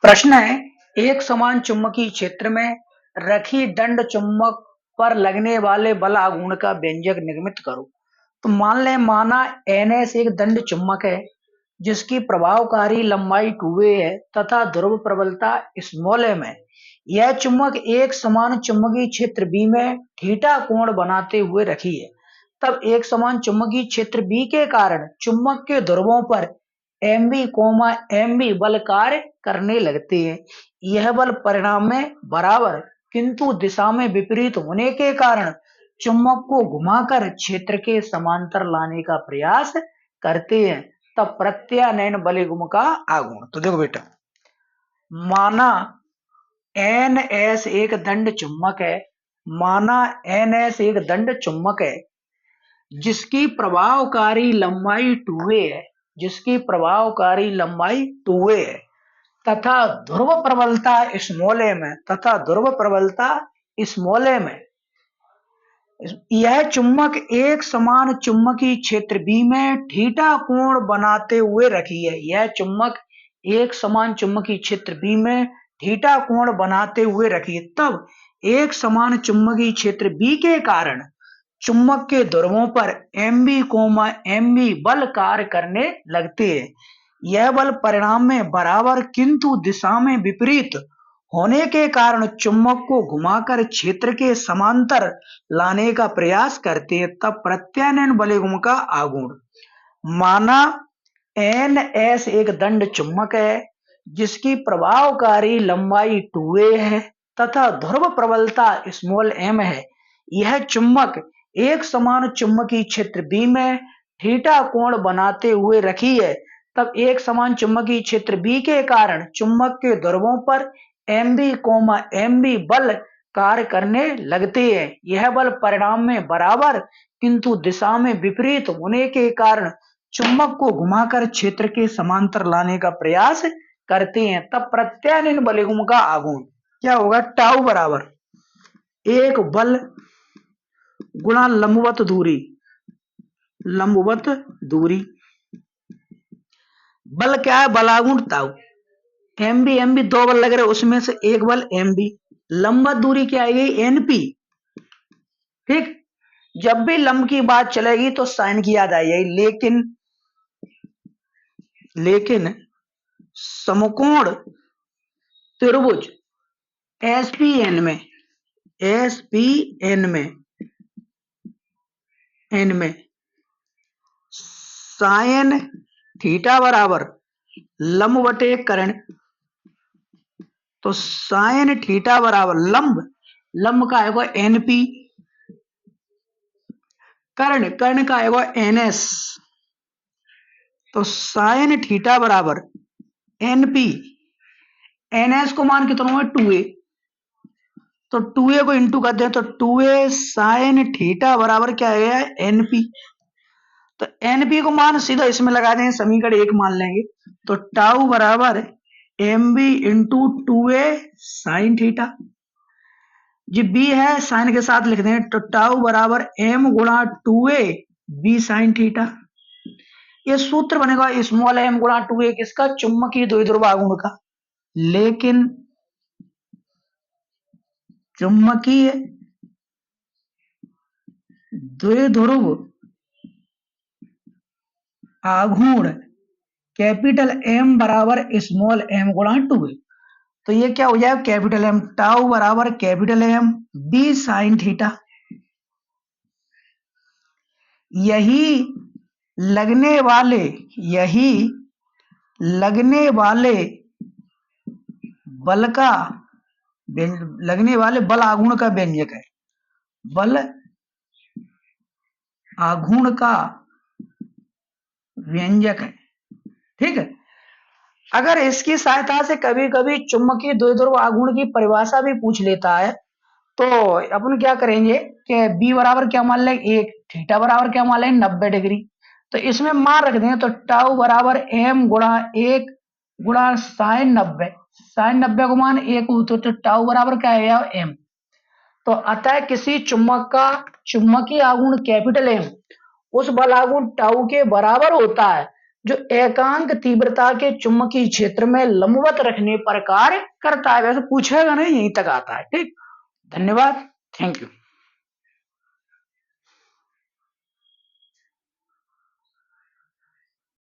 प्रश्न है, एक समान चुंबकीय क्षेत्र में रखी दंड चुंबक पर लगने वाले बल आघूर्ण का व्यंजक निर्मित करो। तो मान लें माना NS एक दंड चुंबक है जिसकी प्रभावकारी लंबाई 2a है तथा ध्रुव प्रबलता m है। यह चुंबक एक समान चुंबकीय क्षेत्र B में थीटा कोण बनाते हुए रखी है। तब एक समान चुंबकीय क्षेत्र B के कारण चुंबक के ध्रुवों पर MB, बल कार्य करने लगते हैं। यह बल परिणाम में बराबर किंतु दिशा में विपरीत होने के कारण चुंबक को घुमाकर क्षेत्र के समांतर लाने का प्रयास करते हैं। तब प्रत्यानयन बलयुग्म का आघूर्ण। तो देखो बेटा, माना NS एक दंड चुंबक है, माना NS एक दंड चुंबक है जिसकी प्रभावकारी लंबाई 2a है, जिसकी प्रभावकारी लंबाई 2a है तथा ध्रुव प्रबलता m है, तथा ध्रुव प्रबलता m है। यह चुंबक एक समान चुंबकीय क्षेत्र B में थीटा कोण बनाते हुए रखी है। यह चुंबक एक समान चुंबकीय क्षेत्र B में थीटा कोण बनाते हुए रखी है। तब एक समान चुंबकीय क्षेत्र B के कारण चुंबक के ध्रुवों पर MB, बल कार्य करने लगते हैं। यह बल परिणाम में बराबर किंतु दिशा में विपरीत होने के कारण चुंबक को घुमाकर क्षेत्र के समांतर लाने का प्रयास करते हैं। तब प्रत्यानयन बलयुग्म का आघूर्ण। माना NS एक दंड चुंबक है जिसकी प्रभावकारी लंबाई 2a है तथा ध्रुव प्रबलता m है। यह चुंबक एक समान चुंबकीय क्षेत्र B में थीटा कोण बनाते हुए रखी है। तब एक समान चुंबकीय क्षेत्र B के कारण चुंबक के ध्रुवों पर MB, बल कार्य करने लगते हैं। यह बल परिणाम में बराबर किंतु दिशा में विपरीत होने के कारण चुंबक को घुमाकर क्षेत्र के समांतर लाने का प्रयास करते हैं। तब प्रत्यानयन बलयुग्म का आघूर्ण क्या होगा? टाउ बराबर एक बल गुणा लंबवत दूरी। बल क्या है? बलागुण ताऊ। MB दो बल लग रहे, उसमें से एक बल MB। लंबवत दूरी क्या आएगी? NP। ठीक, जब भी लंब की बात चलेगी तो साइन की याद आएगी, लेकिन समकोण त्रिभुज SPN में साइन थीटा बराबर लंब बटे कर्ण। तो साइन थीटा बराबर लंब का आएगा NP, कर्ण का आएगा NS। तो साइन थीटा बराबर NP, NS को मान कितना है? 2a। तो 2a को इंटू करते हैं तो 2a साइन थीटा बराबर क्या है? NP। तो NP को मान सीधा इसमें लगा दें, समीकरण 1 मान लेंगे। तो टाउ बराबर MB into 2a sine theta. जी B है, साइन के साथ लिख दें तो टाउ बराबर M गुणा 2a B साइन थीटा। ये सूत्र बनेगा m गुणा 2a किसका? चुंबकीय द्विध्रुव आघूर्ण का। लेकिन चुंबकीय द्विध्रुव आघूर्ण कैपिटल M बराबर m गुणा 2a। तो ये क्या हो जाए? Capital M। टाउ बराबर capital M B sine theta. यही लगने वाले बल आघूर्ण का व्यंजक है। बल आघूर्ण का व्यंजक है। ठीक है, अगर इसकी सहायता से कभी कभी चुंबकीय द्विध्रुव आघूर्ण की परिभाषा भी पूछ लेता है तो अपन क्या करेंगे कि B बराबर क्या मान लेंगे? 1, थीटा बराबर क्या मान लेंगे? 90 डिग्री। तो इसमें मान रख देंगे तो टाउ बराबर M गुणा 1 गुणा साइन 90। साइन 90 को मान 1 तो टाउ बराबर क्या है? M। तो अतः किसी चुंबक का चुंबकीय आघूर्ण कैपिटल M उस बल आघूर्ण टाउ के बराबर होता है जो एकांक तीव्रता के चुंबकीय क्षेत्र में लंबवत रखने पर कार्य करता है। वैसे पूछेगा नहीं, यहीं तक आता है। ठीक, धन्यवाद, थैंक यू।